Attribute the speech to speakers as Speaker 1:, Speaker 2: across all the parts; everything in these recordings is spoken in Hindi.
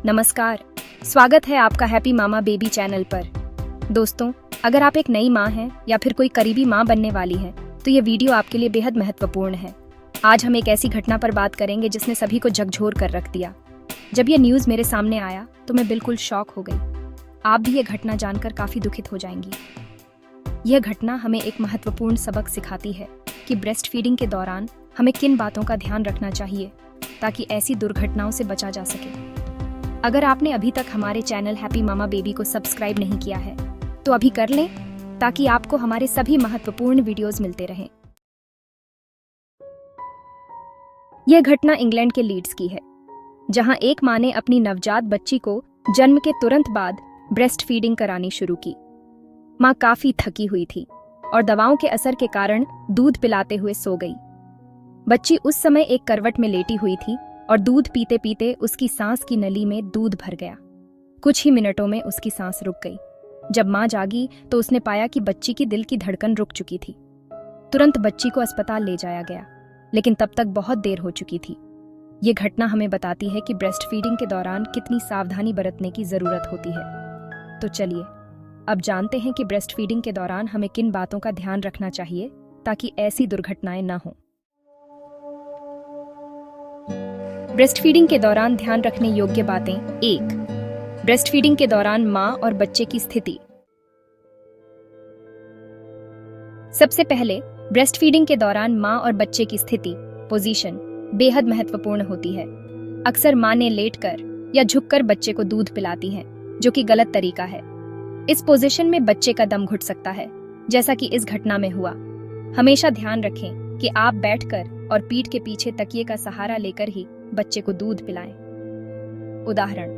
Speaker 1: नमस्कार, स्वागत है आपका हैप्पी मामा बेबी चैनल पर। दोस्तों, अगर आप एक नई माँ हैं या फिर कोई करीबी माँ बनने वाली हैं, तो ये वीडियो आपके लिए बेहद महत्वपूर्ण है। आज हम एक ऐसी घटना पर बात करेंगे जिसने सभी को झकझोर कर रख दिया। जब यह न्यूज़ मेरे सामने आया तो मैं बिल्कुल शॉक हो गई। आप भी ये घटना जानकर काफ़ी दुखित हो जाएंगी। यह घटना हमें एक महत्वपूर्ण सबक सिखाती है कि ब्रेस्ट फीडिंग के दौरान हमें किन बातों का ध्यान रखना चाहिए ताकि ऐसी दुर्घटनाओं से बचा जा सके। अगर आपने अभी तक हमारे चैनल हैप्पी मामा बेबी को सब्सक्राइब नहीं किया है तो अभी कर लें ताकि आपको हमारे सभी महत्वपूर्ण वीडियोस मिलते रहें। यह घटना इंग्लैंड के लीड्स की है, जहां एक मां ने अपनी नवजात बच्ची को जन्म के तुरंत बाद ब्रेस्ट फीडिंग करानी शुरू की। मां काफी थकी हुई थी और दवाओं के असर के कारण दूध पिलाते हुए सो गई। बच्ची उस समय एक करवट में लेटी हुई थी और दूध पीते पीते उसकी सांस की नली में दूध भर गया। कुछ ही मिनटों में उसकी सांस रुक गई। जब मां जागी तो उसने पाया कि बच्ची की दिल की धड़कन रुक चुकी थी। तुरंत बच्ची को अस्पताल ले जाया गया, लेकिन तब तक बहुत देर हो चुकी थी। ये घटना हमें बताती है कि ब्रेस्ट फीडिंग के दौरान कितनी सावधानी बरतने की जरूरत होती है। तो चलिए अब जानते हैं कि ब्रेस्ट फीडिंग के दौरान हमें किन बातों का ध्यान रखना चाहिए ताकि ऐसी दुर्घटनाएं न हों। ब्रेस्ट फीडिंग के दौरान ध्यान रखने योग्य बातें। 1. ब्रेस्ट फीडिंग के दौरान मां और बच्चे की स्थिति। सबसे पहले ब्रेस्ट फीडिंग के दौरान मां और बच्चे की स्थिति पोजीशन बेहद महत्वपूर्ण होती है। अक्सर मां ने लेटकर या झुककर बच्चे को दूध पिलाती है, जो कि गलत तरीका है। इस पोजीशन में बच्चे का दम घुट सकता है, जैसा कि इस घटना में हुआ। हमेशा ध्यान रखें कि आप बैठकर और पीठ के पीछे तकिए का सहारा लेकर ही बच्चे को दूध पिलाएं। उदाहरण,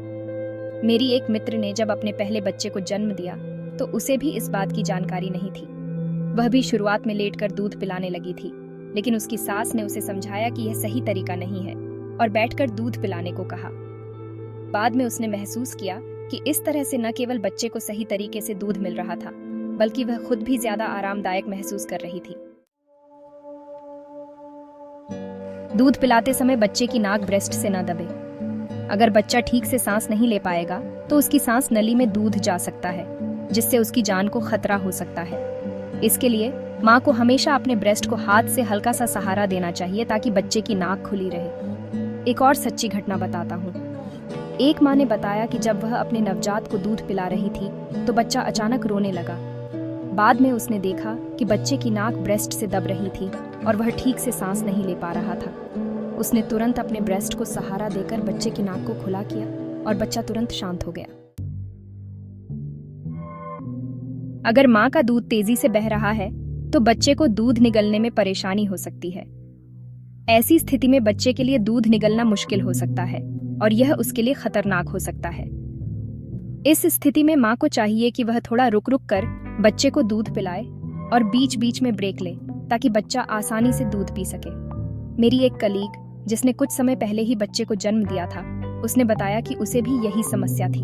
Speaker 1: मेरी एक मित्र ने जब अपने पहले बच्चे को जन्म दिया तो उसे भी इस बात की जानकारी नहीं थी। वह भी शुरुआत में लेटकर दूध पिलाने लगी थी, लेकिन उसकी सास ने उसे समझाया कि यह सही तरीका नहीं है और बैठकर दूध पिलाने को कहा। बाद में उसने महसूस किया कि इस तरह से न केवल बच्चे को सही तरीके से दूध मिल रहा था, बल्कि वह खुद भी ज्यादा आरामदायक महसूस कर रही थी। दूध पिलाते समय बच्चे की नाक ब्रेस्ट से न दबे। अगर बच्चा ठीक से सांस नहीं ले पाएगा तो उसकी सांस नली में दूध जा सकता है, जिससे उसकी जान को खतरा हो सकता है। इसके लिए मां को हमेशा अपने ब्रेस्ट को हाथ से हल्का सा सहारा देना चाहिए ताकि बच्चे की नाक खुली रहे। एक और सच्ची घटना बताता हूँ। एक मां ने बताया कि जब वह अपने नवजात को दूध पिला रही थी तो बच्चा अचानक रोने लगा। बाद में उसने देखा कि बच्चे की नाक ब्रेस्ट से दब रही थी और वह ठीक से सांस नहीं ले पा रहा था। उसने तुरंत अपने ब्रेस्ट को सहारा देकर बच्चे की नाक को खुला किया और बच्चा तुरंत शांत हो गया। अगर मां का दूध तेजी से बह रहा है तो बच्चे को दूध निगलने में परेशानी हो सकती है। ऐसी स्थिति में बच्चे के लिए दूध निगलना मुश्किल हो सकता है और यह उसके लिए खतरनाक हो सकता है। इस स्थिति में मां को चाहिए कि वह थोड़ा रुक रुक कर बच्चे को दूध पिलाए और बीच बीच में ब्रेक ले ताकि बच्चा आसानी से दूध पी सके। मेरी एक कलीग जिसने कुछ समय पहले ही बच्चे को जन्म दिया था, उसने बताया कि उसे भी यही समस्या थी।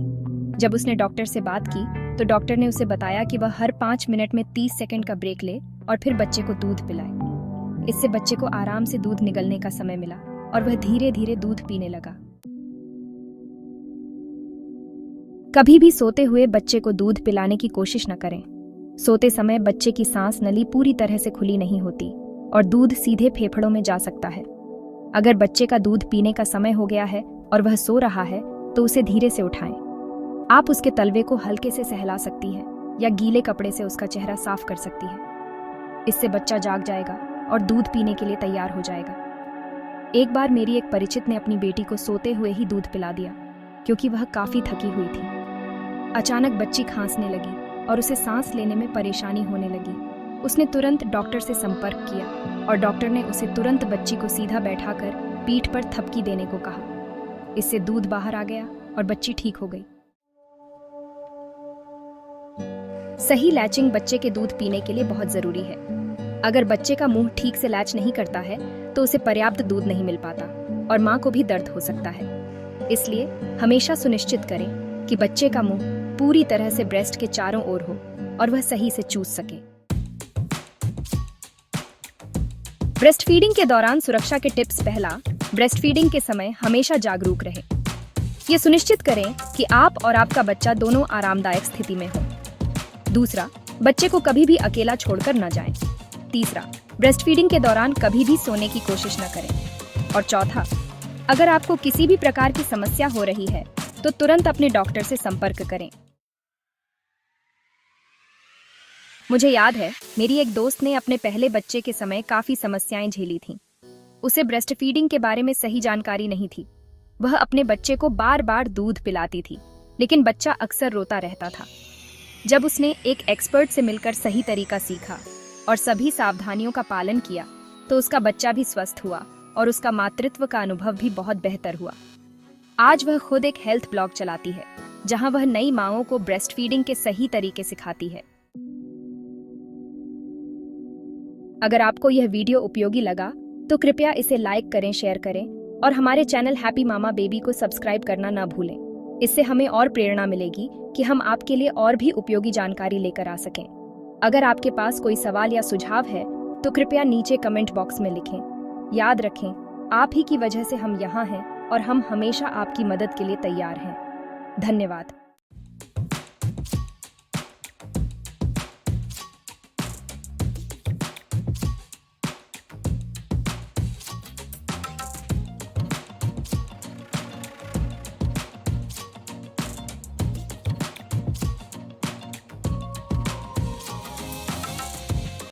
Speaker 1: जब उसने डॉक्टर से बात की तो डॉक्टर ने उसे बताया कि वह हर 5 मिनट में 30 सेकंड का ब्रेक ले और फिर बच्चे को दूध पिलाए। इससे बच्चे को आराम से दूध निगलने का समय मिला और वह धीरे धीरे दूध पीने लगा। कभी भी सोते हुए बच्चे को दूध पिलाने की कोशिश न करें। सोते समय बच्चे की सांस नली पूरी तरह से खुली नहीं होती और दूध सीधे फेफड़ों में जा सकता है। अगर बच्चे का दूध पीने का समय हो गया है और वह सो रहा है तो उसे धीरे से उठाएं। आप उसके तलवे को हल्के से सहला सकती हैं या गीले कपड़े से उसका चेहरा साफ कर सकती हैं। इससे बच्चा जाग जाएगा और दूध पीने के लिए तैयार हो जाएगा। एक बार मेरी एक परिचित ने अपनी बेटी को सोते हुए ही दूध पिला दिया क्योंकि वह काफी थकी हुई थी। अचानक बच्ची खांसने लगी और उसे सांस लेने में परेशानी होने लगी। उसने तुरंत डॉक्टर से संपर्क किया और डॉक्टर ने उसे तुरंत बच्ची को सीधा बैठाकर पीठ पर थपकी देने को कहा। इससे दूध बाहर आ गया और बच्ची ठीक हो गई। सही लैचिंग बच्चे के दूध पीने के लिए बहुत जरूरी है। अगर बच्चे का मुंह ठीक से लैच नहीं करता है तो उसे पर्याप्त दूध नहीं मिल पाता और मां को भी दर्द हो सकता है। इसलिए हमेशा सुनिश्चित करें कि बच्चे का मुंह पूरी तरह से ब्रेस्ट के चारों ओर हो और वह सही से चूस सके। ब्रेस्ट फीडिंग के दौरान सुरक्षा के टिप्स। पहला, ब्रेस्ट फीडिंग के समय हमेशा जागरूक रहें। ये सुनिश्चित करें कि आप और आपका बच्चा दोनों आरामदायक स्थिति में हो। दूसरा, बच्चे को कभी भी अकेला छोड़कर न जाएं। तीसरा, ब्रेस्ट फीडिंग के दौरान कभी भी सोने की कोशिश न करें। और चौथा, अगर आपको किसी भी प्रकार की समस्या हो रही है तो तुरंत अपने डॉक्टर से संपर्क करें। मुझे याद है, मेरी एक दोस्त ने अपने पहले बच्चे के समय काफी समस्याएं झेली थीं। उसे ब्रेस्ट फीडिंग के बारे में सही जानकारी नहीं थी। वह अपने बच्चे को बार बार दूध पिलाती थी, लेकिन बच्चा अक्सर रोता रहता था। जब उसने एक एक्सपर्ट से मिलकर सही तरीका सीखा और सभी सावधानियों का पालन किया, तो उसका बच्चा भी स्वस्थ हुआ और उसका मातृत्व का अनुभव भी बहुत बेहतर हुआ। आज वह खुद एक हेल्थ ब्लॉग चलाती है, जहां वह नई माँओं को ब्रेस्ट फीडिंग के सही तरीके सिखाती है। अगर आपको यह वीडियो उपयोगी लगा तो कृपया इसे लाइक करें, शेयर करें और हमारे चैनल हैप्पी मामा बेबी को सब्सक्राइब करना ना भूलें। इससे हमें और प्रेरणा मिलेगी कि हम आपके लिए और भी उपयोगी जानकारी लेकर आ सकें। अगर आपके पास कोई सवाल या सुझाव है तो कृपया नीचे कमेंट बॉक्स में लिखें। याद रखें, आप ही की वजह से हम यहाँ हैं और हम हमेशा आपकी मदद के लिए तैयार हैं। धन्यवाद।